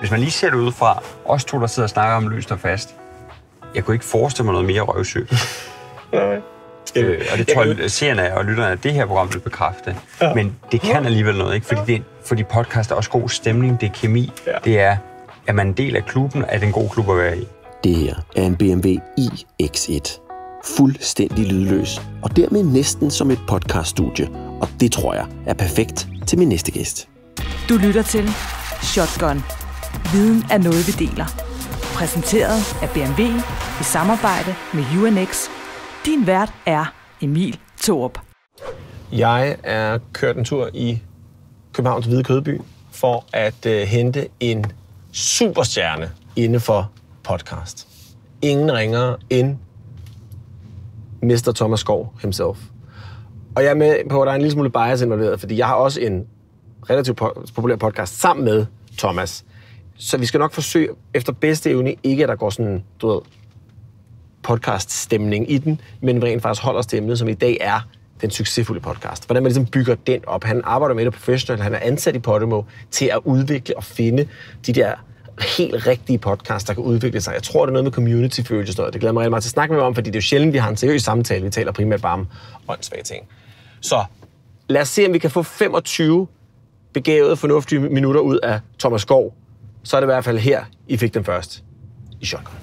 Hvis man lige ser det udefra, os to, der sidder og snakker om løst og fast, jeg kunne ikke forestille mig noget mere røvsyg. Og det tror jeg, seerne og lytterne af det her program vil bekræfte. Ja. Men det kan alligevel noget, ikke? Fordi podcast er også god stemning, det er kemi, det er, at man en del af klubben, er det en god klub at være i. Det her er en BMW iX1. Fuldstændig lydløs, og dermed næsten som et podcaststudie. Og det tror jeg er perfekt til min næste gæst. Du lytter til Shotgun. Viden er noget, vi deler. Præsenteret af BMW i samarbejde med UNX. Din vært er Emil Thorup. Jeg er kørt en tur i Københavns Hvide Kødby for at hente en superstjerne inden for podcast. Ingen ringere end Mr. Thomas Skov himself. Og jeg er med på, at der er en lille smule bias involveret, fordi jeg har også en relativt populær podcast sammen med Thomas. Så vi skal nok forsøge efter bedste evne, ikke at der går sådan, du ved, podcast-stemning i den, men vi rent faktisk holder stemmen, som i dag er den succesfulde podcast. Hvordan man ligesom bygger den op. Han arbejder med det professionelt, han er ansat i Podimo til at udvikle og finde de der helt rigtige podcasts, der kan udvikle sig. Jeg tror, det er noget med community-følelse. Det glæder mig rigtig meget til at snakke med om, fordi det er jo sjældent, vi har en seriøs samtale. Vi taler primært bare om åndssvage ting. Så lad os se, om vi kan få 25 begavede, fornuftige minutter ud af Thomas Skov. Så er det i hvert fald her, I fik den først i Shotgun.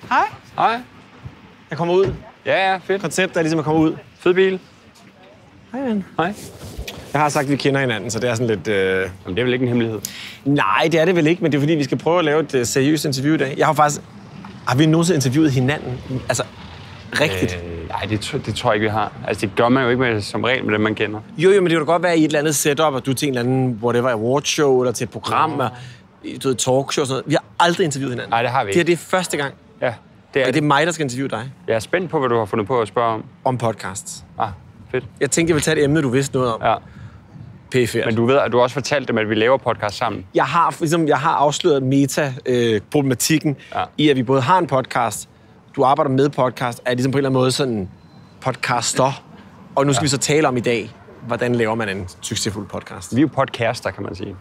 Hej. Hej. Jeg kommer ud. Ja, fedt. Konceptet er ligesom at komme ud. Fed bil. Hej, ven. Hej. Jeg har sagt, at vi kender hinanden, så det er sådan lidt... Jamen, det er vel ikke en hemmelighed? Nej, det er det vel ikke, men det er fordi, vi skal prøve at lave et seriøst interview i dag. Jeg har faktisk... Har vi nogensinde interviewet hinanden? Altså, rigtigt? Nej, det tror jeg ikke, vi har. Altså, det gør man jo ikke med, som regel med dem, man kender. Jo, men det kan da godt være i et eller andet setup, at du er til en eller anden, whatever, awardshow, eller til et program, eller du ved, talkshow og sådan noget. Vi har aldrig interviewet hinanden. Nej, det har vi ikke. Det er første gang. Ja, det er det er mig, der skal interviewe dig. Jeg er spændt på, hvad du har fundet på at spørge om. Om podcasts. Fedt. Jeg tænkte, jeg ville tage et emne, du vidste noget om. Ja. P4. Men du ved, at du også fortalt dem, at vi laver podcast sammen. Jeg har afsløret meta-problematikken i, at vi både har en podcast, du arbejder med podcast, er ligesom på en eller anden måde sådan podcaster, og nu skal vi så tale om i dag, hvordan laver man en succesfuld podcast. Vi er jo podcaster, kan man sige.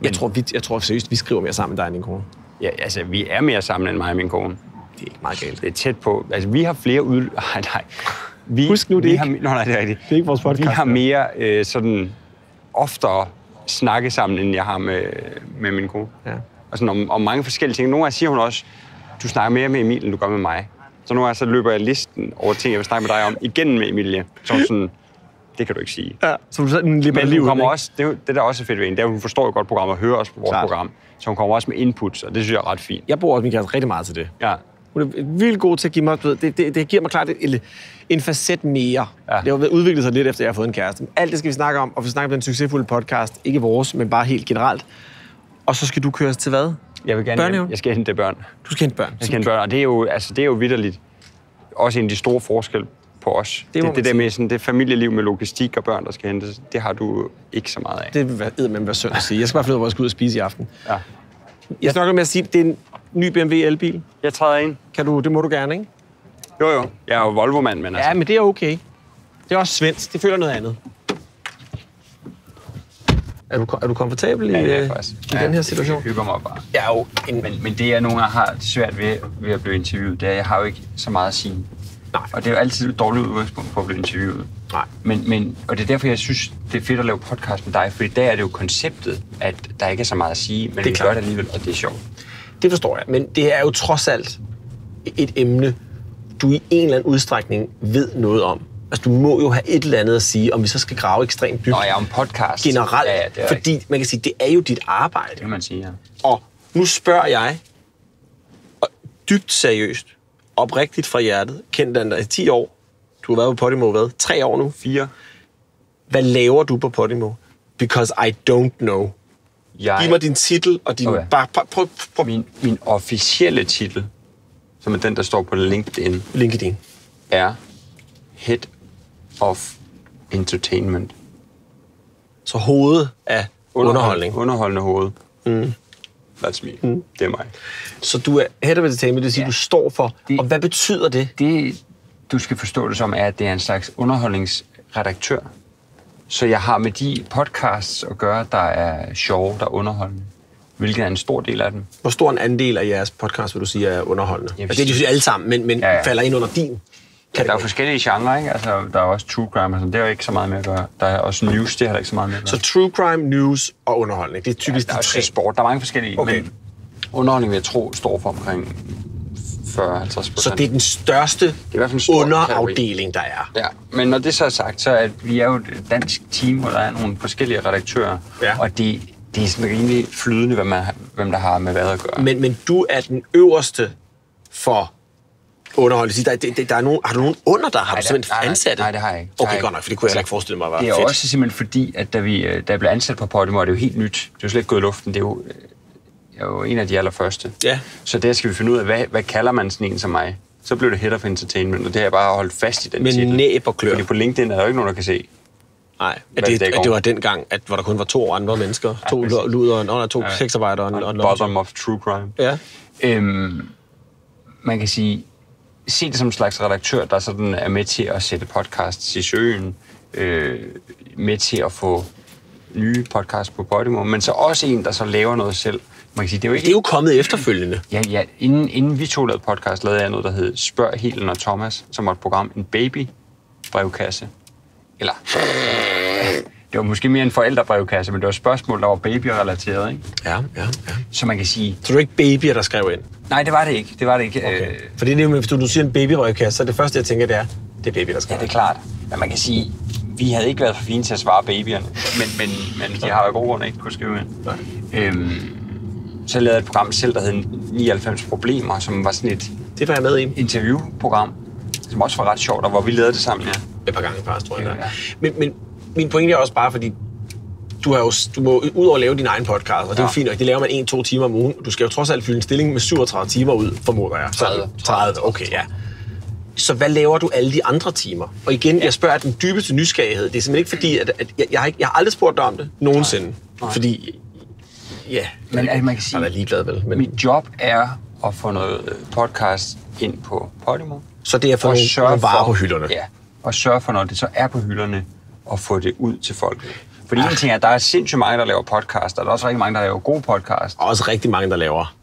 Men jeg tror seriøst, vi skriver mere sammen med dig end din kone. Ja, altså, vi er mere sammen end mig og min kone. Det er ikke meget galt. Det er tæt på. Altså, vi har flere Nej. Husk nu, det er ikke. Nej, det er rigtigt. Det er ikke vores podcast. Vi har mere sådan oftere snakke sammen, end jeg har med min kone. Ja. Og sådan om mange forskellige ting. Nogle gange siger hun også, du snakker mere med Emil, end du gør med mig. Så nogle gange så løber jeg listen over ting, jeg vil snakke med dig om, igen med Emilie. Så sådan, det kan du ikke sige. Ja, så du sådan lidt men hun kommer også, det der også er fedt ved hende, det er, at hun forstår jo godt programmet og hører også på vores program. Så hun kommer også med inputs, og det synes jeg er ret fint. Jeg bruger også min kæreste rigtig meget til det. Ja. Hun er vildt god til at give mig... Det giver mig klart en facet mere. Ja. Det har jo udviklet sig lidt, efter jeg har fået en kæreste. Alt det skal vi snakke om, og vi snakker om den succesfulde podcast. Ikke vores, men bare helt generelt. Og så skal du køres til hvad? Jeg vil gerne jeg skal hente børn. Du skal hente børn? Jeg skal hente børn, og det er jo vitterligt også en af de store forskelle på os. Det der med sådan, det familieliv med logistik og børn, der skal hentes, det har du ikke så meget af. Det vil være synd at sige. Jeg skal bare finde ud af, hvor jeg skal ud og spise i aften. Ja. Jeg snakker med at sige, at det er en ny BMW elbil. Jeg træder ind. Det må du gerne, ikke? Jo. Jeg er jo Volvo-mand, men altså... Ja, men det er okay. Det er også svensk. Det føler noget andet. Er du komfortabel i den her situation? Jeg hygger mig bare. Jeg er jo men det, jeg nogle gange har svært ved at blive interviewet, det er, at jeg har jo ikke så meget at sige. Nej. Og det er jo altid et dårligt udgangspunkt for at blive interviewet. Nej. Og det er derfor, jeg synes, det er fedt at lave podcast med dig, for i dag er det jo konceptet, at der ikke er så meget at sige, men vi gør det alligevel, og det er sjovt. Det forstår jeg, men det er jo trods alt et emne, du i en eller anden udstrækning ved noget om. Altså, du må jo have et eller andet at sige, om vi så skal grave ekstremt dybt. Nå, jeg er om podcast. Generelt, ja, fordi man kan sige, det er jo dit arbejde. Det kan man sige, ja. Og nu spørger jeg, og dybt seriøst, oprigtigt fra hjertet, kendt den der i 10 år. Du har været på Podimo, hvad? 3 år nu? 4. Hvad laver du på Podimo? Because I don't know. Giv mig din titel og din... Okay. Prøv. Min officielle titel, som er den, der står på LinkedIn, er Head of Entertainment. Så hovedet af underholdning. Underholdende hoved. That's me. Det er mig. Så du er Head of Entertainment, det vil sige, du står for... og hvad betyder det? Det, du skal forstå det som, er, at det er en slags underholdningsredaktør. Så jeg har med de podcasts at gøre, der er sjove, der er underholdende. Hvilket er en stor del af dem. Hvor stor en andel af jeres podcast, vil du sige, er underholdende? Altså, det er de jo alle sammen, men falder ind under din kategori. Der er forskellige genrer, ikke? Altså, der er også true crime, og sådan. Det har jo ikke så meget med at gøre. Der er også news, det har der ikke så meget med at gøre. Så true crime, news og underholdning, det er typisk der er de tre. sport, der er mange forskellige, men underholdning vil jeg tro står for omkring 40-50%. Så det er den største underafdeling, der er. Ja, men når det så er sagt, så er vi er jo et dansk team, hvor der er nogle forskellige redaktører, og det er sådan rimelig flydende, hvem der har med hvad at gøre. Men du er den øverste for underholdning. Der er nogen, har du nogen under dig? Har du simpelthen ansat det? Nej, det har jeg ikke. Okay, godt nok, for det kunne jeg heller ikke forestille mig var fedt. Det er også simpelthen fordi, at da jeg blev ansat på Podimo, det er jo helt nyt. Det er jo slet ikke gået i luften. Det er jo en af de allerførste. Ja. Så der skal vi finde ud af, hvad kalder man sådan en som mig? Så blev det Head of Entertainment, og det har jeg bare holdt fast i den titel. Med næb og klør. Fordi på LinkedIn er der jo ikke nogen, der kan se. Nej, det var dengang, hvor der kun var 2 andre mennesker. 2 ludere, 2 sexarbejdere og en bottom of true crime. Ja. Man kan sige, se det som en slags redaktør, der sådan er med til at sætte podcasts i søen, med til at få nye podcasts på Podimo, men så også en, der så laver noget selv. Man kan sige, det er jo kommet efterfølgende. Ja, inden vi to lavede podcast, lavede jeg noget, der hed Spørg Helen og Thomas, som var et program, en babybrevkasse. Eller, det var måske mere en forældrebrevkasse, men det var spørgsmål, der var babyrelateret, ikke? Ja. Så man kan sige... Så det er ikke babyer, der skrev ind? Nej, det var det ikke. Okay. For det er jo, hvis du siger en babybrevkasse, så det første, jeg tænker, det er baby, der skrev ind. Ja, det er klart. Men man kan sige, vi havde ikke været for fine til at svare babyerne, men de har jo god grund ikke kunne skrive ind. Så lavede jeg et program selv, der hed 99 Problemer, som var sådan et... Det var jeg med i. Interviewprogram, som også var ret sjovt, og hvor vi lavede det sammen, ja. Et par gange faktisk, tror jeg. Ja. Men min pointe er også bare, fordi du må ud over at lave din egen podcast, og det er jo fint nok, det laver man 1-2 timer om ugen. Du skal jo trods alt fylde en stilling med 37 timer ud, formoder jeg. 30, okay, ja. Så hvad laver du alle de andre timer? Og igen, jeg spørger den dybeste nysgerrighed. Det er simpelthen ikke fordi, at jeg har aldrig spurgt dig om det nogensinde. Nej. Fordi, men man kan sige, jeg er ligeglad vel. Men mit job er at få noget podcast ind på Podimo. Så det er for nogle varer på hylderne? Ja, og sørge for, når det så er på hylderne, at få det ud til folk. Fordi en ting er, at der er sindssygt mange, der laver podcast, og der er også rigtig mange, der laver gode podcast. Og også rigtig mange, der laver.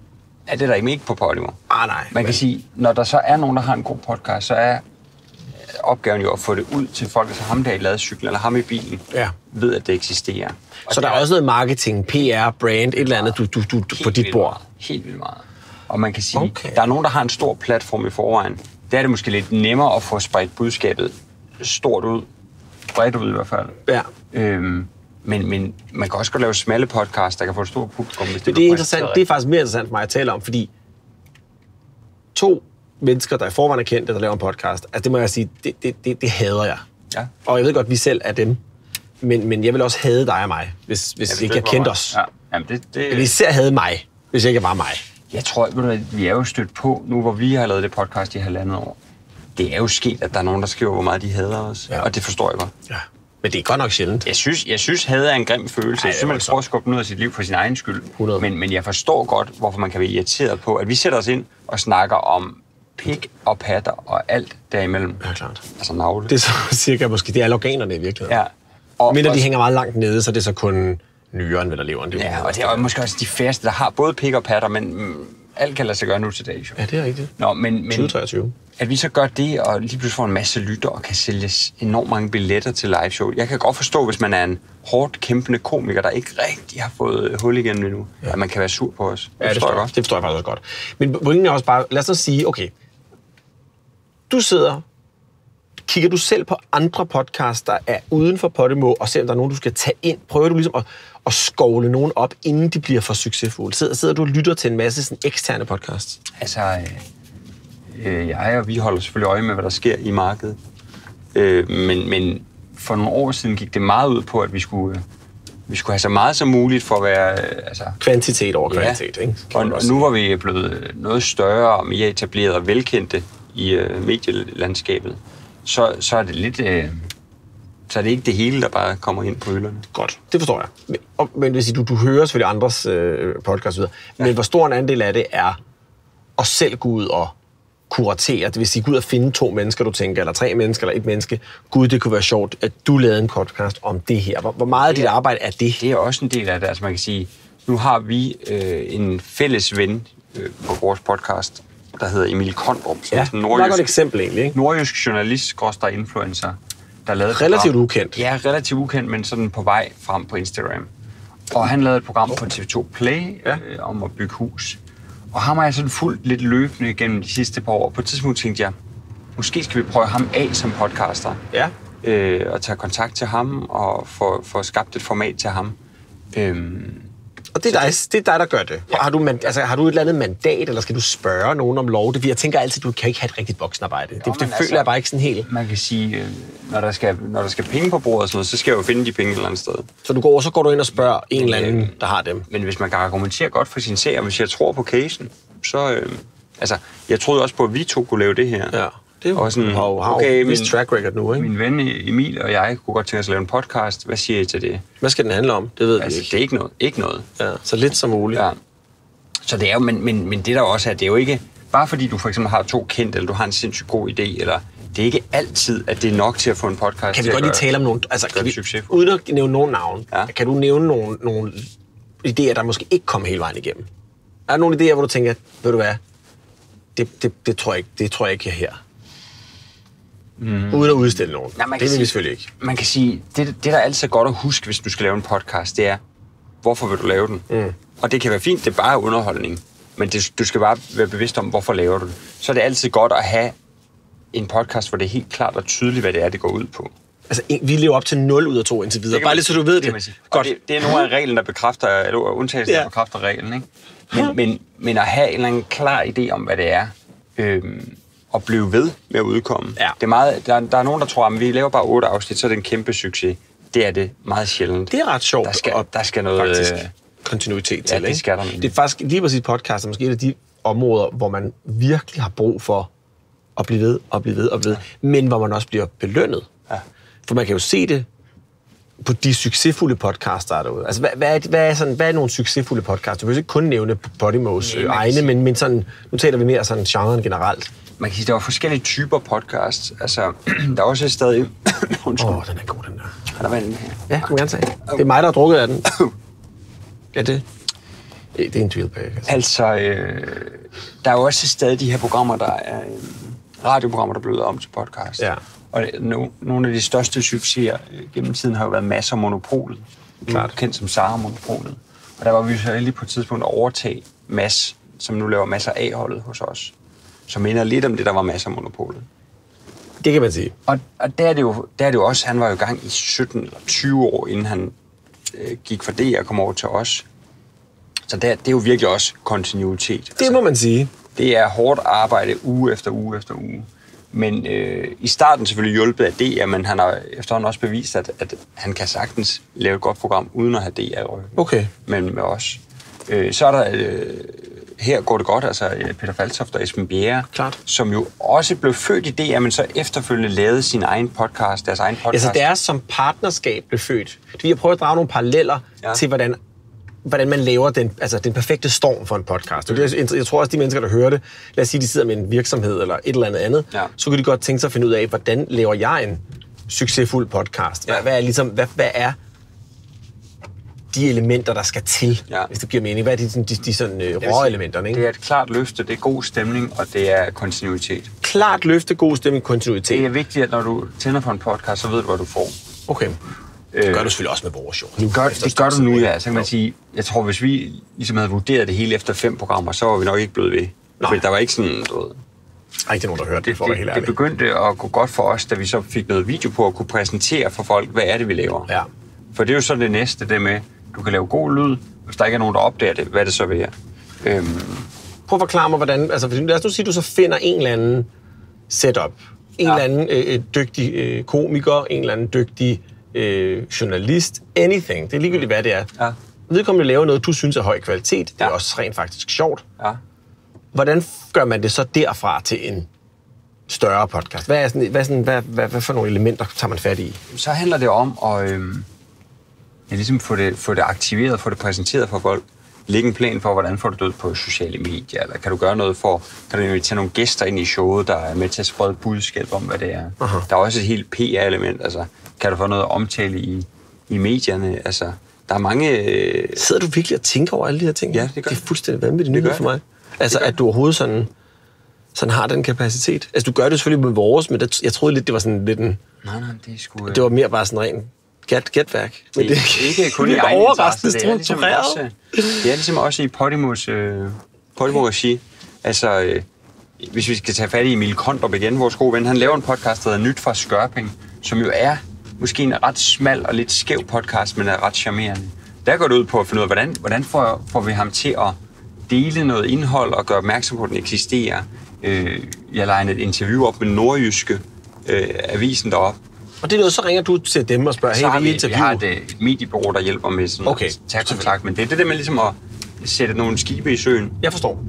Ja, det er der ikke på Podimo. Nej. Man kan sige, når der så er nogen, der har en god podcast, så er opgaven jo at få det ud til folk, altså ham der i ladecyklen, eller ham i bilen, ved, at det eksisterer. Og så der er også noget marketing, PR, brand, et eller andet, du på dit bord? Helt vildt meget. Og man kan sige, der er nogen, der har en stor platform i forvejen. Der er det måske lidt nemmere at få spredt budskabet stort ud, bredt ud i hvert fald. Ja. Men man kan også godt lave smalle podcasts, der kan få et stort publikum. Det er interessant. Det er faktisk mere interessant for mig at tale om, fordi 2 mennesker, der i forvejen er kendte, der laver en podcast, altså det må jeg sige, det hader jeg. Ja. Og jeg ved godt, vi selv er dem, men jeg vil også hade dig og mig, hvis ikke jeg kendte os. Ja. Jamen Jeg vil især hade mig, hvis ikke jeg var mig. Jeg tror, vi er jo stødt på, nu hvor vi har lavet det podcast i 1,5 år. Det er jo sket, at der er nogen, der skriver, hvor meget de hader os. Ja. Og det forstår jeg godt. Ja. Men det er godt nok sjældent. Jeg synes had er en grim følelse. Jeg synes, man prøver at skubbe den ud af sit liv for sin egen skyld. Men jeg forstår godt, hvorfor man kan være irriteret på, at vi sætter os ind og snakker om pik og patter og alt derimellem. Ja, klart. Altså navle. Det er så cirka måske, det er organerne i virkeligheden. Ja. Og mindre de hænger meget langt nede, så det er så kun nyren eller leveren. Ja, og det er måske også de færreste, der har både pik og patter, men alt kan lade sig gøre nu til dags. Ja, det er rigtigt. Nå, men 2023. At vi så gør det, og lige pludselig får en masse lytter og kan sælge enormt mange billetter til liveshow. Jeg kan godt forstå, hvis man er en hårdt kæmpende komiker, der ikke rigtig har fået hul igennem endnu, at man kan være sur på os. Det forstår jeg godt. Det forstår jeg faktisk også godt. Men pointen er også bare, lad os sige, okay, kigger du selv på andre podcasts, der er uden for Podimo, og ser, om der er nogen, du skal tage ind? Prøver du ligesom at skovle nogen op, inden de bliver for succesfulde? Sidder du og lytter til en masse sådan eksterne podcasts? Altså, jeg og vi holder selvfølgelig øje med, hvad der sker i markedet. Men for nogle år siden gik det meget ud på, at vi skulle have så meget som muligt for at være... kvantitet over kvalitet, ikke? Og nu var vi blevet noget større og mere etableret og velkendte i medielandskabet. Så er det lidt... Så er det ikke det hele, der bare kommer ind på hylderne. Godt, det forstår jeg. Men hvis du hører selvfølgelig andres podcast videre. Men hvor stor en andel af det er at selv gå ud og kuratere, det vil sige gå ud og finde 2 mennesker, du tænker, eller 3 mennesker, eller 1 menneske. Gud, det kunne være sjovt, at du lavede en podcast om det her. Hvor meget af dit arbejde er det? Det er også en del af det. Altså man kan sige, nu har vi en fælles ven på vores podcast, der hedder Emil Kondrup. Ja, det er et godt eksempel egentlig, ikke? Nordjysk journalist, influencer, der lavede relativt ukendt. Ja, relativt ukendt, men sådan på vej frem på Instagram. Og han lavede et program på TV2 Play om at bygge hus. Og ham har jeg sådan fulgt lidt løbende gennem de sidste par år. På et tidspunkt tænkte jeg, måske skal vi prøve ham af som podcaster. Ja. Og tage kontakt til ham og få skabt et format til ham. Og det er dig, der gør det. Ja. Har du et eller andet mandat, eller skal du spørge nogen om lov? Jeg tænker altid, du kan ikke have et rigtigt voksenarbejde. Det føler jeg bare ikke sådan helt. Man kan sige, når der skal penge på bordet og sådan noget, så skal jeg jo finde de penge et eller andet sted. Så går du ind og spørger en eller anden, der har dem. Men hvis man kan argumentere godt for sin sag, og hvis jeg tror på casen, så... jeg troede også på, at vi 2 kunne lave det her. Ja. Det er jo sådan, okay, min track record nu, ikke? Min ven Emil og jeg kunne godt tænke os at lave en podcast. Hvad siger I til det? Hvad skal den handle om? Det ved vi ikke. Det er ikke noget. Ikke noget. Ja, så lidt som muligt. Ja. Så det er jo, men det der også er, det er jo ikke... Bare fordi du for eksempel har 2 kendte, eller du har en sindssygt god idé, eller... Det er ikke altid, at det er nok til at få en podcast. Kan vi godt lige tale om nogle... Uden at nævne nogen navn, kan du nævne nogle idéer, der måske ikke kom hele vejen igennem? Er der nogle idéer, hvor du tænker, ved du hvad, det tror jeg ikke er her? Uden at udstille nogen. Nej, det vil vi selvfølgelig ikke. Man kan sige, det der altid er godt at huske, hvis du skal lave en podcast, det er, hvorfor vil du lave den? Og det kan være fint, det er bare underholdning. Men du skal bare være bevidst om, hvorfor laver du det. Så er det altid godt at have en podcast, hvor det er helt klart og tydeligt, hvad det er, det går ud på. Altså, vi lever op til 0 ud af 2 indtil videre. Bare lidt, så du ved det. Godt. Det er nogle af reglen, der bekræfter, eller undtagelsen, der bekræfter reglen, ikke? Men at have en eller anden klar idé om, hvad det er, og blive ved med at udkomme. Ja. Det er meget, der er nogen, der tror, at vi laver bare 8 afsnit, så er det en kæmpe succes. Det er det meget sjældent. Det er ret sjovt. Der skal noget kontinuitet til. Ja, det skal der. Det er faktisk lige præcis podcast, er måske et af de områder, hvor man virkelig har brug for at blive ved, men hvor man også bliver belønnet. Ja. For man kan jo se det på de succesfulde podcasts, der er derude. Altså, hvad er nogle succesfulde podcasts? Du kan jo ikke kun nævne Podimos egne, men sådan, nu taler vi mere sådan genren generelt. Man kan sige, der er forskellige typer podcasts. Altså, der er også stadig... den er god, den der. Har der været den her? Ja, du må gerne sige. Det er mig, der har drukket af den. Ja, det er en tvivlbag. Altså, der er jo også stadig de her programmer, der er radioprogrammer, der er blevet om til podcast. Ja. Og nogle af de største succeser gennem tiden har jo været Masser af Monopolet. Klart. Kendt som Sara Monopolet. Og der var vi så heldige på et tidspunkt at overtage Mads, som nu laver Masser af A-holdet hos os. Som minder lidt om det, der var Masser af Monopolet. Det kan man sige. Og der er det jo også, han var jo i gang i 17 eller 20 år, inden han gik fra det og kom over til os. Så det er jo virkelig også kontinuitet. Det må man sige. Det er hårdt arbejde uge efter uge efter uge. Men i starten selvfølgelig hjulpet af DR, men han har efterhånden også bevist, at han kan sagtens lave et godt program, uden at have DR i ryggen. Okay. Men med os. Så er der... her går det godt, altså Peter Faltoft og Esben Bjerre, som jo også blev født i DR, men så efterfølgende lavede deres egen podcast. Altså deres som partnerskab blev født. Vi har prøvet at drage nogle paralleller til, hvordan man laver den perfekte storm for en podcast. Jeg tror også, de mennesker, der hører det, lad os sige, de sidder med en virksomhed eller et eller andet, så kan de godt tænke sig at finde ud af, hvordan laver jeg en succesfuld podcast? Hvad er de elementer, der skal til, hvis det giver mening? Hvad er de sådan rå-elementerne? Det er et klart løfte, det er god stemning, og det er kontinuitet. Klart løfte, god stemning, kontinuitet. Det er vigtigt, at når du tænder på en podcast, så ved du, hvad du får. Okay. Det gør du selvfølgelig også med vores show. Det gør du nu, ja. Så kan man sige, jeg tror, hvis vi ligesom havde vurderet det hele efter 5 programmer, så var vi nok ikke blevet ved. Fordi der var ikke sådan noget... Der er ikke nogen, der hørte det, for at være helt ærlig. Det begyndte at gå godt for os, da vi så fik noget video på at kunne præsentere for folk, hvad er det, vi laver. Ja. For det er jo så det næste, det med, du kan lave god lyd, hvis der ikke er nogen, der opdager det, hvad det så vil. Prøv at forklare mig, hvordan... Altså, lad os nu sige, at du så finder en eller anden setup. En eller anden dygtig komiker, en eller anden dygtig journalist, anything. Det er ligegyldigt, hvad det er. Ja. Vedkommende laver noget, du synes er høj kvalitet. Det er også rent faktisk sjovt. Ja. Hvordan gør man det så derfra til en større podcast? Hvad for nogle elementer tager man fat i? Så handler det om at ligesom få det aktiveret, få det præsenteret for folk. lægge en plan for, hvordan får du det ud på sociale medier, eller kan du gøre noget for, kan du invitere nogle gæster ind i showet, der er med til at sprede budskab om, hvad det er. Aha. Der er også et helt PR-element, altså kan du få noget omtale i medierne, altså der er mange... Sidder du virkelig og tænker over alle de her ting? Ja, det gør det. Er fuldstændig vanvittigt nyhed for mig. Altså, at du overhovedet sådan har den kapacitet. Altså, du gør det selvfølgelig med vores, men jeg troede lidt, det var sådan lidt en... Nej, det er sgu... Det var mere bare sådan ren gætværk. Men det er ikke kun i egen interesse. Det er ligesom også i Podimo-regi. Altså, hvis vi skal tage fat i Emil Kondrup igen, vores gode ven, han laver en podcast, der hedder Nyt fra Skørping, som jo er måske en ret smal og lidt skæv podcast, men er ret charmerende. Der går det ud på at finde ud af, hvordan får vi ham til at dele noget indhold og gøre opmærksom på, at den eksisterer. Jeg legner et interview op med Nordjyske avisen deroppe. Og det er noget, så ringer du til dem og spørger, hey, vil I interview? Vi har et mediebureau, der hjælper med sådan at tage kontakt, men det er det der med ligesom at sætte nogle skibe i søen. Jeg forstår.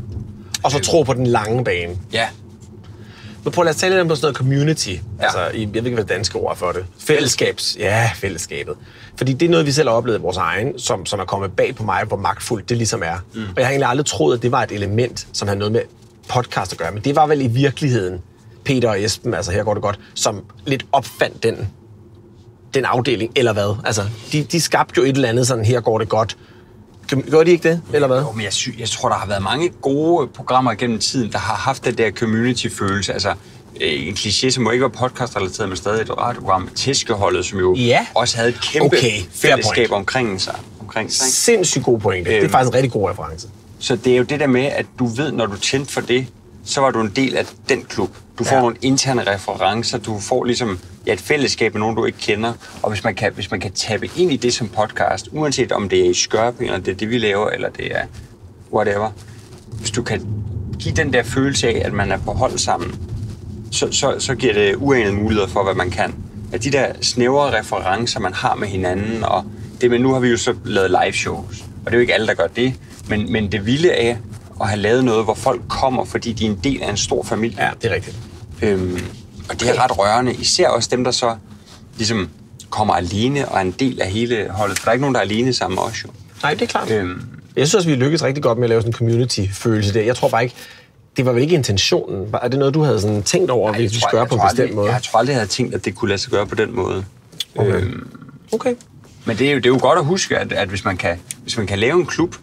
Og så tro på den lange bane. Ja. Nu prøv at lade os tale lidt om sådan noget community. Ja. Altså, jeg ved ikke, hvad det danske ord er for det. Fællesskabet. Fordi det er noget, vi selv har oplevet i vores egen, som er kommet bag på mig, hvor magtfuldt det ligesom er. Og jeg har egentlig aldrig troet, at det var et element, som havde noget med podcast at gøre. Men det var vel i virkeligheden Peter og Esben, altså her går det godt, som lidt opfandt den afdeling, eller hvad? Altså, de skabte jo et eller andet sådan, her går det godt. Gør de ikke det, eller hvad? Jo, men jeg tror, der har været mange gode programmer gennem tiden, der har haft den der community-følelse. Altså, en kliché, som må ikke være podcast-relateret, men stadig et radioprogram, Tæskeholdet, som jo også havde et kæmpe fællesskab omkring sig. Sindssygt god pointe. Det er faktisk en rigtig god reference. Så det er jo det der med, at du ved, når du tændte for det, så var du en del af den klub. Du får nogle interne referencer, du får ligesom et fællesskab med nogen, du ikke kender. Og hvis man kan tappe ind i det som podcast, uanset om det er i Skørping, eller det er det, vi laver, eller det er whatever. Hvis du kan give den der følelse af, at man er på hold sammen, så giver det uanede muligheder for, hvad man kan. At de der snævre referencer, man har med hinanden, og det, men nu har vi jo så lavet live shows, og det er jo ikke alle, der gør det, men det vilde af at have lavet noget, hvor folk kommer, fordi de er en del af en stor familie. Ja, det er rigtigt. Og det er ret rørende. Især også dem, der så ligesom kommer alene og er en del af hele holdet. For der er ikke nogen, der er alene sammen med os jo. Nej, det er klart. Jeg synes også, vi lykkedes rigtig godt med at lave sådan en community-følelse der. Jeg tror bare ikke, det var vel ikke intentionen. Er det noget, du havde sådan tænkt over, hvis vi skulle gøre på en bestemt måde? Jeg tror aldrig, jeg havde tænkt, at det kunne lade sig gøre på den måde. Okay. Men det er jo godt at huske, at hvis man kan lave en klub,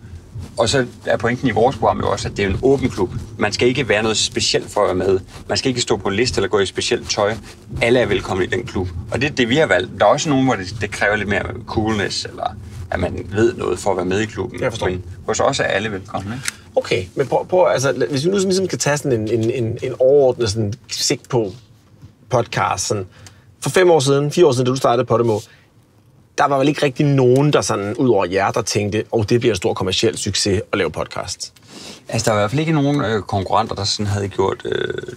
og så er pointen i vores program jo også, at det er en åben klub. Man skal ikke være noget specielt for at være med. Man skal ikke stå på en liste eller gå i specielt tøj. Alle er velkomne i den klub. Og det er det, vi har valgt. Der er også nogen, hvor det kræver lidt mere coolness, eller at man ved noget for at være med i klubben. Jeg forstår. Men hos os er alle velkomne. Okay, men prøv altså, hvis vi nu ligesom skal tage sådan en overordnet sådan sigt på podcast, sådan, for 4 år siden, da du startede Podimo, der var vel ikke rigtig nogen, der sådan ud over jer, der tænkte, det bliver en stor kommerciel succes at lave podcast? Altså, der var i hvert fald ikke nogen konkurrenter, der sådan havde gjort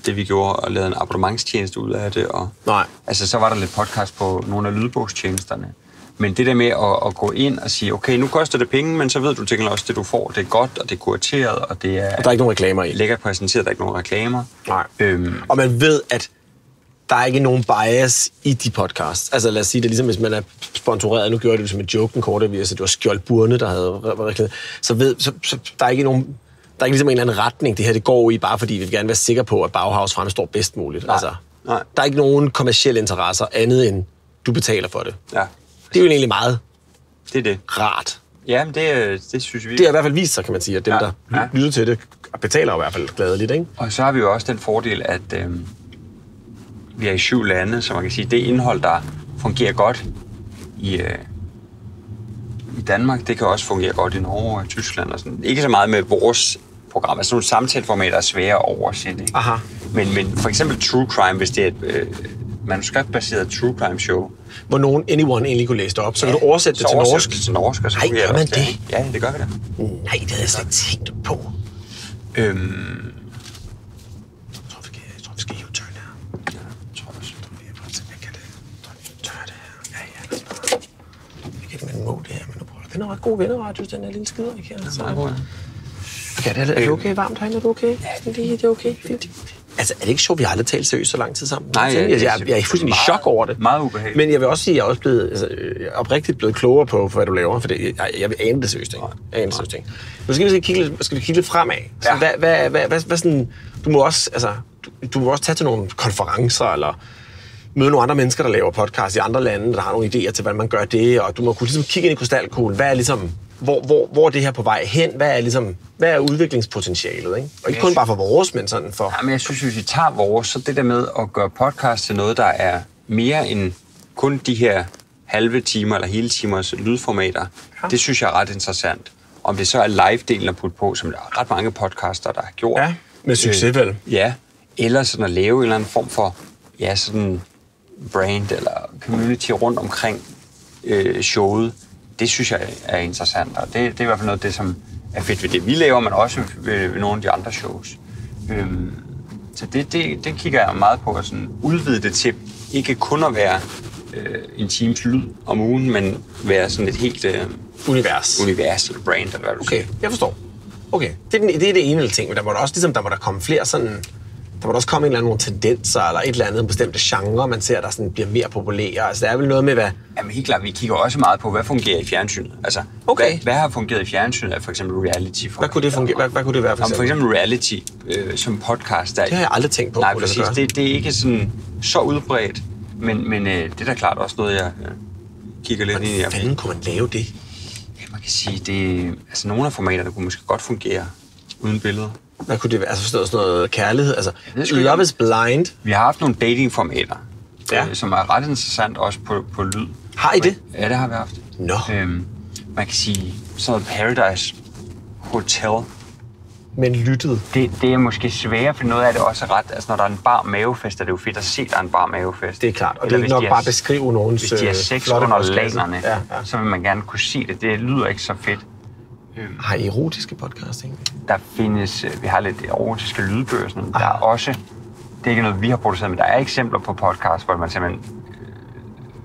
det, vi gjorde, og lavet en abonnementstjeneste ud af det. Og, nej. Altså, så var der lidt podcast på nogle af lydbogstjenesterne. Men det der med at gå ind og sige, okay, nu koster det penge, men så ved du til også, det du får, det er godt, og det er kurateret, og det er... Og der er ikke nogen reklamer i. Lækkert præsenteret, der er ikke nogen reklamer. Nej. Og man ved, at der er ikke nogen bias i de podcasts. Altså lad os sige, det er ligesom, hvis man er sponsoreret, nu gjorde det som en joke, en kort avis, det var Skjold Burne, der havde reklamet, så der er ikke nogen... Der er ikke ligesom en eller anden retning, det her det går i, bare fordi vi vil gerne være sikre på, at Bauhaus fremstår bedst muligt. Nej. Altså, Nej. Der er ikke nogen kommercielle interesser andet end, du betaler for det. Ja. Det er jo egentlig meget det er det. Rart. Ja, men det synes vi. Det har i hvert fald vist sig, kan man sige, at dem, der lytter til det, betaler i hvert fald gladeligt, ikke? Og så har vi jo også den fordel, at vi er i 7 lande, så man kan sige, det indhold, der fungerer godt i Danmark, det kan også fungere godt i Norge og Tyskland og sådan. Ikke så meget med vores program, altså nogle samtaleformater er svære at oversætte, ikke? Aha. Men for eksempel True Crime, hvis det er et manuskriptbaseret True Crime show, hvor nogen anyone egentlig kunne læse det op, så kan du oversætte det til norsk. Til norsk, og så nej, gør man det? Ja, det gør vi da. Nej, det havde jeg slet ikke tænkt på. Jeg tror, vi skal U-turn her. Ja, jeg tror også. Jeg kan det. Tør det her. Ja, lad os bare. Jeg kan det med en mål, det her, men nu prøver det. Den er ret god vennerradio, den her lille skider, ikke her. Det er meget god, ja. Okay, er det okay varmt herinde? Er du okay? Ja, det er okay. Fint. Altså, er det ikke sjovt, vi har aldrig talt seriøst så lang tid sammen? Nej, jeg er fuldstændig i chok over det. Meget ubehageligt. Men jeg vil også sige, at jeg er også blevet oprigtigt blevet klogere på, hvad du laver, for jeg vil ane det seriøst, ikke? Nu skal vi kigge lidt fremad. Så hvad sådan, du må også tage til nogle konferencer, eller møde nogle andre mennesker, der laver podcast i andre lande, der har nogle idéer til, hvordan man gør det, og du må kunne ligesom kigge ind i krystalkuglen. Hvad er ligesom, hvor er det her på vej hen? Hvad er udviklingspotentialet, ikke? Og ikke kun bare for vores, men sådan for... Ja, men jeg synes, hvis vi tager vores, så det der med at gøre podcast til noget, der er mere end kun de her halve timer eller hele timers lydformater, det synes jeg er ret interessant. Om det så er live-delen at putte på, som der er ret mange podcaster, der har gjort. Ja, med succes vel. Ja, eller sådan at lave en eller anden form for, sådan brand eller community rundt omkring showet. Det synes jeg er interessant, og det er i hvert fald noget af det, som er fedt ved det, vi laver, men også ved nogle af de andre shows. Så det kigger jeg meget på, at sådan udvide det til ikke kun at være en times lyd om ugen, men være sådan et helt univers eller brand, eller hvad du siger. Okay, jeg forstår. Okay, det er det ene ting, men der må der også ligesom, der må der komme flere sådan... Der må også komme en eller anden nogle tendenser, eller et eller andet bestemte genre, man ser, der sådan bliver mere populære. Altså, der er vel noget med, hvad... Jamen helt klart, vi kigger også meget på, hvad fungerer i fjernsynet. Altså, hvad har fungeret i fjernsynet af for eksempel reality? Hvad kunne det fungere? Hvad kunne det være for eksempel? For eksempel reality som podcast. Det har jeg aldrig tænkt på. Nej, præcis. Det er ikke sådan så udbredt, men det er da klart også noget, jeg kigger lidt ind i. Hvordan fanden kunne man lave det? Ja, man kan sige, det altså nogle af formaterne kunne måske godt fungere uden billeder. Hvad kunne det være? Altså forstået sådan noget kærlighed? Altså, Love is Blind. Vi har haft nogle datingformater, som er ret interessant også på lyd. Har I det? Ja, det har vi haft. Nå. Man kan sige, sådan noget Paradise Hotel. Men lyttet? Det er måske sværere, for noget af det også er ret. Altså, når der er en bar mavefest, er det jo fedt at se, der er en bar mavefest. Det er klart, og det er nok bare beskrive nogens flotte. Hvis de har sex under lanerne, så vil man gerne kunne se det. Det lyder ikke så fedt. Har I erotiske podcast egentlig? Der findes, vi har lidt erotiske lydbøger, sådan. Der er også, det er ikke noget, vi har produceret, men der er eksempler på podcast, hvor man simpelthen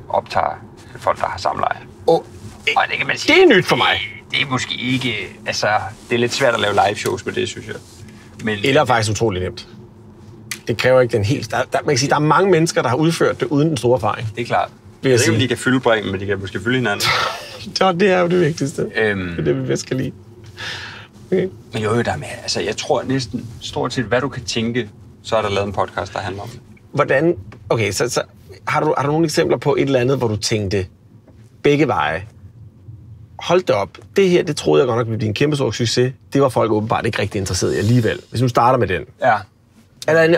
optager folk, der har samleje. Og det kan man sige, det er nyt for mig. Det er måske ikke, altså, det er lidt svært at lave live shows med det, synes jeg. Men, eller faktisk utroligt nemt. Det kræver ikke den helt... Man kan sige, der er mange mennesker, der har udført det uden den store erfaring. Det er klart. Jeg ved ikke, om de kan fylde bremen, men de kan måske fylde hinanden. Det er jo det vigtigste. Det er det, vi bedst kan lide. Okay. Men jo, der er med. Altså, jeg tror næsten stort set, hvad du kan tænke, så er der lavet en podcast, der handler om det. Hvordan... Okay, så har du nogle eksempler på et eller andet, hvor du tænkte begge veje? Hold da op. Det her, det troede jeg godt nok ville blive en kæmpe stor succes. Det var folk åbenbart ikke rigtig interesseret i alligevel. Hvis nu starter med den. Ja.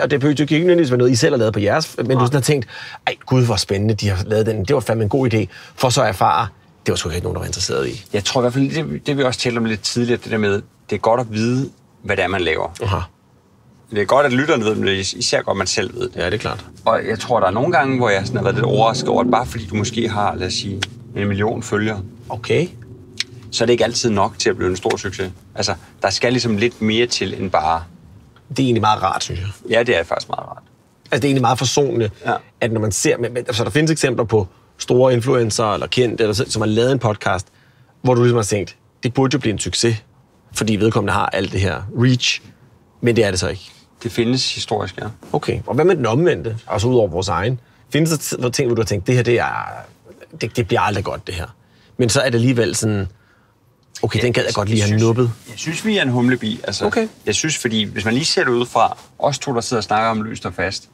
Og det behøver ikke nødvendigvis være noget, I selv har lavet på jeres, men du sådan har tænkt, ej gud, hvor spændende, de har lavet den. Det var fandme en god idé, for så at erfare, det var sgu ikke nogen, der var interesseret i. Jeg tror i hvert fald, det vi også talte om lidt tidligere, det der med, det er godt at vide, hvad det er, man laver. Aha. Det er godt, at lytterne ved, men det er især godt, man selv ved det. Ja, det er klart. Og jeg tror, der er nogle gange, hvor jeg sådan har været lidt overrasket over, at bare fordi du måske har, lad os sige, 1 million følgere, okay, så er det ikke altid nok til at blive en stor succes. Altså, der skal ligesom lidt mere til end bare... Det er egentlig meget rart, synes jeg. Ja, det er faktisk meget rart. Altså, det er egentlig meget forsonende, at når man ser... Altså, der findes eksempler på store influencer eller kendte, eller som har lavet en podcast, hvor du ligesom har tænkt, det burde jo blive en succes, fordi vedkommende har alt det her reach, men det er det så ikke. Det findes historisk, ja. Okay, og hvad med den omvendte, altså ud over vores egen? Findes der ting, hvor du har tænkt, det her, det bliver aldrig godt, det her. Men så er det alligevel sådan... Okay, den gad jeg godt lige have nubbet. Jeg synes, vi er en humlebi. Altså, okay. Jeg synes, fordi hvis man lige ser det udefra, os to, der sidder og snakker om løst og fast,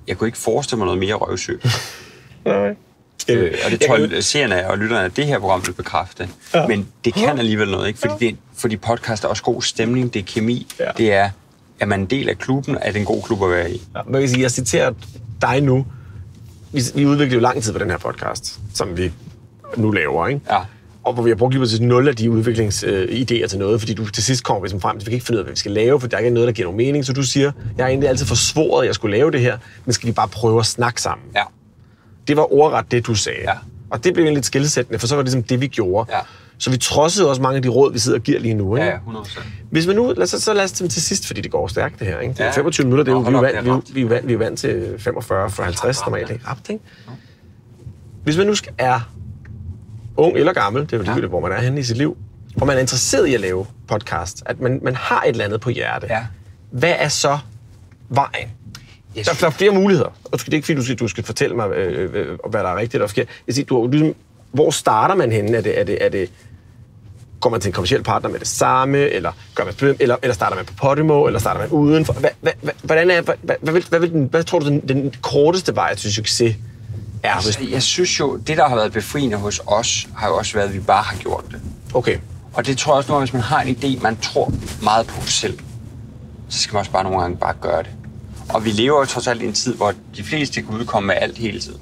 jeg kunne ikke forestille mig noget mere røvsøg. Nej. Og det tror jeg, seerne og lytterne af det her program vil bekræfte. Ja. Men det kan alligevel noget, ikke? Fordi podcast er også god stemning, det er kemi, det er man en del af klubben, er det en god klub at være i. Ja, man kan sige, jeg citerer dig nu. Vi udvikler jo lang tid på den her podcast, som vi nu laver, ikke? Ja. Og hvor vi har brugt lige præcis 0 af de udviklingsidéer til noget, fordi du til sidst kommer ligesom frem til, at vi kan ikke finde ud af, hvad vi skal lave, for der er ikke noget, der giver nogen mening. Så du siger, jeg har egentlig altid forsvoret, at jeg skulle lave det her, men skal vi bare prøve at snakke sammen? Ja. Det var ordret det, du sagde. Ja. Og det blev lidt skillesættende, for så var det ligesom det, vi gjorde. Ja. Så vi trodsede også mange af de råd, vi sidder og giver lige nu. Ikke? Ja, 100%. Hvis man nu, lad os til sidst, fordi det går stærkt det her. Ikke? Det er 25 minutter, det er jo, vi er vant til 45 for 50 normalt. Ikke? Rapt, ikke? Hvis man nu er ung eller gammel, det er jo ligegyldigt, hvor man er henne i sit liv, og man er interesseret i at lave podcast, at man har et eller andet på hjerte. Ja. Hvad er så vejen. Der er flere muligheder. Og det er ikke fordi, du skal fortælle mig, hvad der er rigtigt og forkert. Jeg siger, hvor starter man henne? Er det går man til en kommerciel partner med det samme, eller eller starter man på Podimo, eller starter man udenfor? Hvad tror du, den korteste vej til succes er? Altså, jeg synes jo, det der har været befriende hos os, har jo også været, at vi bare har gjort det. Okay. Og det tror jeg også, når hvis man har en idé, man tror meget på selv, så skal man også bare nogle gange bare gøre det. Og vi lever jo trods alt i en tid, hvor de fleste kan udkomme med alt hele tiden.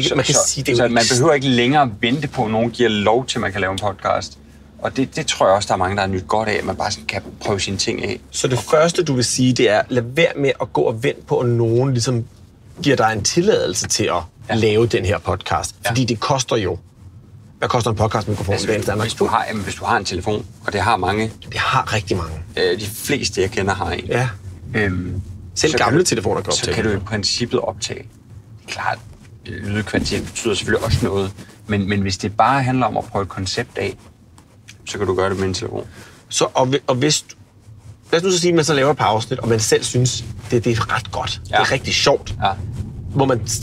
Så man behøver ikke længere vente på, at nogen giver lov til, at man kan lave en podcast. Og det tror jeg også, der er mange, der har nyt godt af, at man bare sådan kan prøve sine ting af. Så det første, du vil sige, det er, lad være med at gå og vente på, at nogen ligesom giver dig en tilladelse til at lave den her podcast. Fordi det koster jo. Hvad koster en podcastmikrofon? Altså, hvis du har en telefon, og det har mange. Det har rigtig mange. De fleste, jeg kender, har en. Ja. Selv gamle telefoner kan optage. Så kan du i princippet optage. Det er klart, lydkvalitet betyder selvfølgelig også noget. Men hvis det bare handler om at prøve et koncept af, så kan du gøre det med en telefon. Så, og hvis lad os nu så sige, at man så laver et par afsnit, og man selv synes, det er ret godt. Ja. Det er rigtig sjovt. Ja.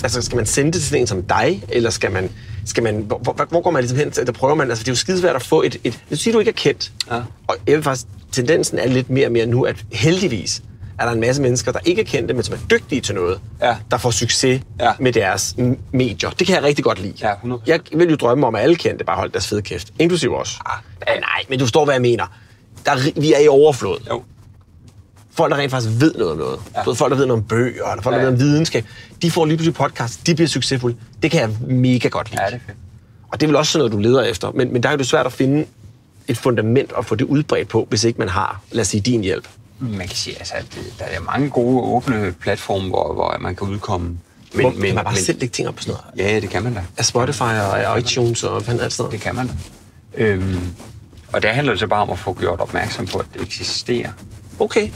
Skal man sende det til en som dig, eller skal man hvor går man ligesom hen? Der prøver man, altså det er jo skidesvært at få et det siger du ikke er kendt. Ja. Og jeg vil faktisk, tendensen er lidt mere og mere nu, at heldigvis er der en masse mennesker, der ikke er kendte, men som er dygtige til noget, der får succes med deres medier. Det kan jeg rigtig godt lide. Ja, 100%. Jeg vil jo drømme om, at alle kendte bare holdt deres fede kæft. Inklusive os. Nej, men du forstår, hvad jeg mener. Vi er i overflod. Jo. Folk, der rent faktisk ved noget om noget. Ja. Folk, der ved noget om bøger, eller folk, der ved om videnskab. De får lige pludselig podcast, de bliver succesfulde. Det kan jeg mega godt lide. Ja, det er fedt. Og det er vel også sådan noget, du leder efter. Men der er det svært at finde et fundament og få det udbredt på, hvis ikke man har, lad os sige, din hjælp. Man kan sige, altså, at der er mange gode, åbne platforme, hvor man kan udkomme. Men kan man bare selv lægge ting op på sådan noget? Ja, det kan man da. Af Spotify og iTunes og hvad alt sådan noget? Det kan man da. Og der handler det så bare om at få gjort opmærksom på, at det eksisterer. Okay.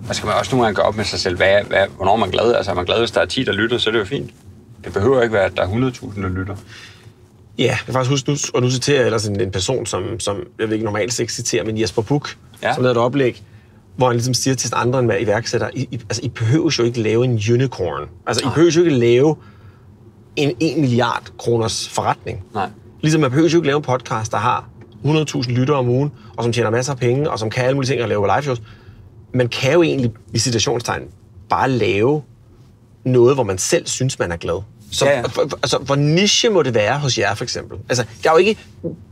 Og så kan man også nogle gange gøre op med sig selv, hvornår er man glad? Altså er man glad, hvis der er 10, der lytter, så er det jo fint. Det behøver ikke være, at der er 100.000, der lytter. Ja, jeg kan faktisk huske, og nu citerer jeg ellers en person, som jeg vil ikke normalt ikke citere, men Jesper Buch, som lavede et oplæg, hvor han ligesom siger til andre end iværksætter, I behøver jo ikke lave en unicorn. Altså, I behøver jo ikke lave en 1 milliard kroners forretning. Nej. Ligesom man behøver jo ikke lave en podcast, der har 100.000 lyttere om ugen, og som tjener masser af penge, og som kan alle mulige ting og lave live shows. Man kan jo egentlig, i citationstegn, bare lave noget, hvor man selv synes, man er glad. Så, altså, hvor niche må det være hos jer, for eksempel? Altså, der er jo ikke...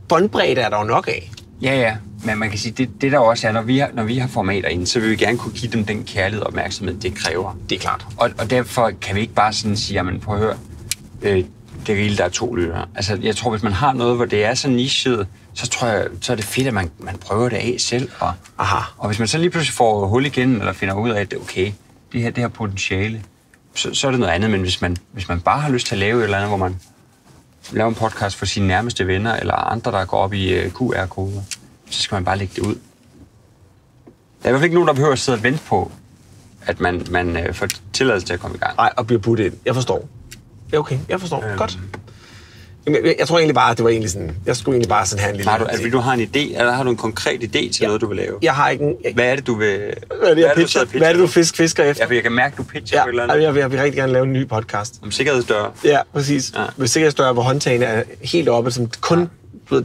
Båndbredde er der jo nok af. Ja. Men man kan sige, det der også er, når vi har formater inde, så vil vi gerne kunne give dem den kærlighed og opmærksomhed, det kræver. Det er klart. Og derfor kan vi ikke bare sådan sige, jamen prøv at høre, det er rigeligt, der er 2 lyttere. Altså, jeg tror, hvis man har noget, hvor det er så nichet, så tror jeg, så er det fedt, at man prøver det af selv. Og hvis man så lige pludselig får hul igen, eller finder ud af, at okay, det her potentiale, så er det noget andet. Men hvis man bare har lyst til at lave et eller andet, hvor man laver en podcast for sine nærmeste venner, eller andre, der går op i QR-koder, så skal man bare lægge det ud. Der er i hvert fald ikke nogen, der behøver at sidde og vente på, at man får tilladelse til at komme i gang. Nej, og bliver puttet ind. Jeg forstår. Okay, jeg forstår. Godt. Jeg tror egentlig bare, at det var egentlig sådan... Jeg skulle egentlig bare sådan have en lille... Vil du have en idé, eller har du en konkret idé til noget, du vil lave? Jeg har ikke en... Hvad er det, du vil... Hvad er det, du fisker efter? Ja, jeg kan mærke, du pitcher på et eller andet. Jeg vil rigtig gerne lave en ny podcast. Om sikkerhedsdøre? Ja, præcis. Ja. Med sikkerhedsdøre, hvor håndtagene er helt oppe, som kun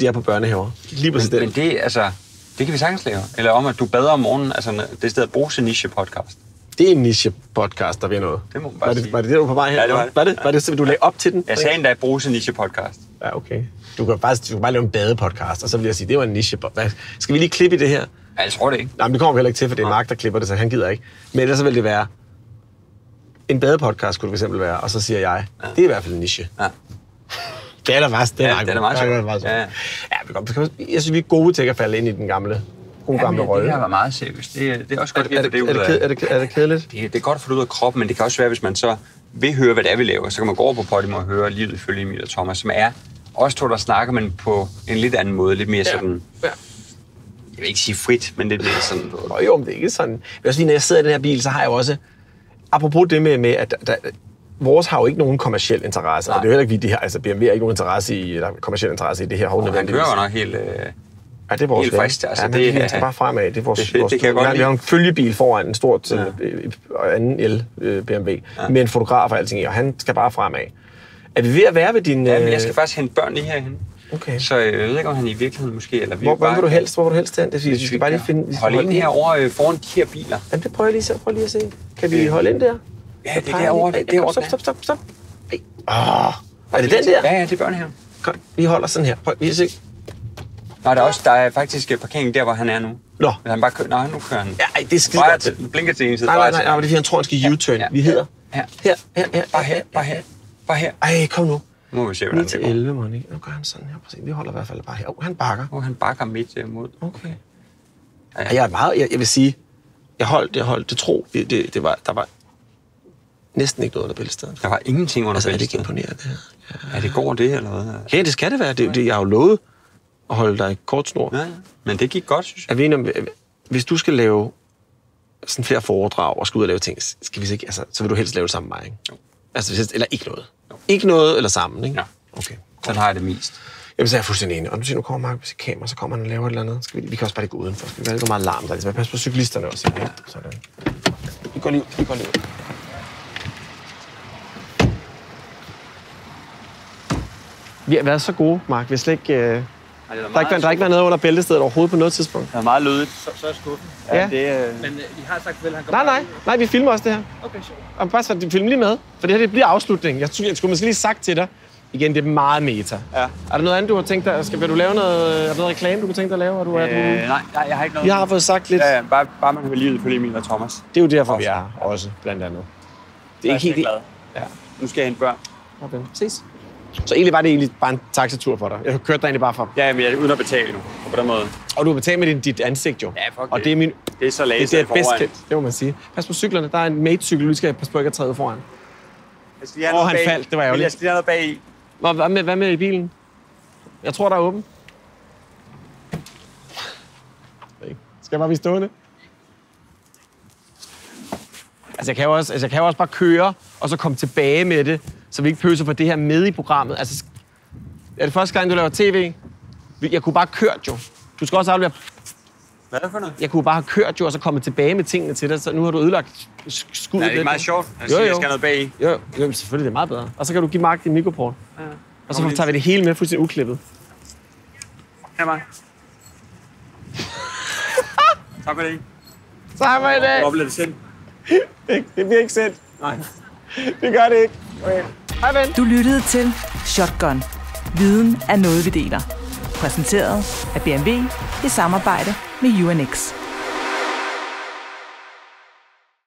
de er på børnehaver. Lige præcis men det, altså... Det kan vi sagtens lave. Eller om, at du bader om morgenen, altså det er stedet Bruse Niche podcast. Det er en niche-podcast, der vil noget. Det må man bare sige. Var det du var på vej her? Ja, det var det. Var det så, du lagde op til den? Jeg sagde endda Bruse Niche-podcast. Ja, okay. Du kan bare lave en badepodcast, og så vil jeg sige, det var en niche. Skal vi lige klippe i det her? Ja, jeg tror det ikke. Nej, men det kommer vi heller ikke til, for det er Mark, der klipper det, så han gider ikke. Men ellers så vil det være en badepodcast, kunne det for eksempel være, og så siger jeg, det er i hvert fald en niche. Ja. Det er da faktisk. Det er meget sjovt. Ja, jeg synes, vi er gode til at falde ind i den gamle rolle. Det her var meget seriøst. Det er også godt at få det ud af. Er det kedeligt? Det er godt at få det ud af kroppen, men det kan også være, hvis man så vil høre, hvad det er, vi laver, så kan man gå over på Podimo og høre livet ifølge Emil og Thomas, som er også to, der snakker, men på en lidt anden måde. Lidt mere sådan... Ja. Jeg vil ikke sige frit, men lidt mere sådan... Jo, men det er ikke sådan... Når jeg sidder i den her bil, så har jeg jo også... Apropos det med at... Vores har jo ikke nogen kommerciel interesse, og det er jo heller ikke, vi de her... Altså, BMW har ikke nogen interesse i... Eller kommerciel interesse i det her. Han kører jo nok helt... Ja, det er vores helt frist. Altså, ja, vi skal bare fremad. Det er vores, det kan jeg godt lide. Vi har en følgebil foran en stort anden el BMW med en fotograf og alting i, og han skal bare fremad. Er vi ved at være ved din... Ja, men jeg skal faktisk hente børn lige herhen. Okay. Så jeg ved ikke, om han i virkeligheden måske... Eller hvor vil du helst hen? Vi skal bare lige finde... Holde ind herovre foran de her biler. Jamen, det prøver jeg lige at se. Kan vi holde ind der? Ja, det er derovre. Stop. Er det den der? Ja, det er børn her. Kom, vi holder sådan her. Prøv lige at se. Nå, der er faktisk parkering der, hvor han er nu. Nå. Men han bare kører... Nej, nu kører han. Ja, det er skide godt. Blinker til en side. Nej, det er fordi, han tror, han skal U-turn. Vi hedder... Her. Bare her. Ej, kom nu. Nu må vi se, hvordan det går. 11, Monique. Nu gør han sådan her. Præcis. Vi holder i hvert fald bare her. Han bakker. Han bakker midt mod. Okay. Ja. Jeg er meget... Jeg vil sige... Jeg holdt det tro. Der var næsten ikke noget under bæltestedet. Der var ingenting under bæltestedet. Er det ikke imponerende, det her? Ja, det går det, eller hvad? Ja, det skal det være. Jeg har jo lovet at holde dig i kort snor. Ja, men det gik godt, synes jeg. Er vi enige om, hvis du skal lave sådan flere foredrag og skal ud og lave ting, skal vi ikke, altså, så vil du helst lave det sammen med mig, ikke? Jo. Altså, eller ikke noget. Jo. Ikke noget eller sammen, ikke? Ja. Okay. Sådan har jeg det mest. Jamen, så er jeg fuldstændig enig. Og nu siger nu kommer Mark med sit kamera, så kommer han og laver et eller andet. Vi kan også bare lige gå udenfor. Skal vi være lidt meget larm der? Ligesom, pas på cyklisterne også. Ja. Sådan. Vi går lige ud. Vi har været så gode, Mark. Vi har slet ikke... Der har ikke været noget under bæltestedet overhovedet på noget tidspunkt. Det er meget lødigt. Så er skuffen. Ja. Men I har sagt vel, han kommer... Nej, vi filmer også det her. Okay, sjovt. Og bare så film lige med, for det her det bliver afslutningen. Jeg skulle måske lige sagt til dig, igen, det er meget meta. Ja. Er der noget andet, du har tænkt dig? Vil du lave noget, er der noget reklame, du kunne tænke dig at lave? Nej, jeg har ikke noget. Vi har fået sagt lidt. Ja, bare man kan livet følge Emil og Thomas. Det er jo derfor, vi er her også, blandt andet. Det er ikke helt glad. Ja. Nu skal jeg hente børn. Okay, ses. Så egentlig var det bare en taxatur for dig. Jeg kørte dig egentlig bare fra. Ja, men jeg er uden at betale nu, på den måde. Og du har betalt med dit ansigt jo. Ja, fuck og det er min... Det er så laser det er bedst kendt, det må man sige. Pas på cyklerne, der er en mate-cykel, du skal passe på ikke at træde foran. Han faldt, det var ærgerligt. Jeg skal lige have noget bag i. Hvad med i bilen? Jeg tror, der er åben. Skal jeg bare blive stående? Altså, jeg kan jo også bare køre, og så komme tilbage med det, så vi ikke pøser på det her med i programmet. Altså, er det første gang, du laver tv? Jeg kunne bare kørt jo. Du skal også aflevere... Hvad er det for noget? Jeg kunne bare have kørt jo, og så komme tilbage med tingene til dig, så nu har du ødelagt skuddet. Ja, det er meget sjovt. Jeg skal have noget bag i. Jo, selvfølgelig, det er meget bedre. Og så kan du give Mark din mikroport. Ja. Og så tager vi det hele med fuldstændig uklippet. Ja, Mark. Tak for det. Tak for i dag. Hvor bliver det sendt? Det bliver ikke sendt. Nej. Det gør det ikke. Okay. Hej, ven. Du lyttede til Shotgun. Viden er noget, vi deler. Præsenteret af BMW i samarbejde med UNX.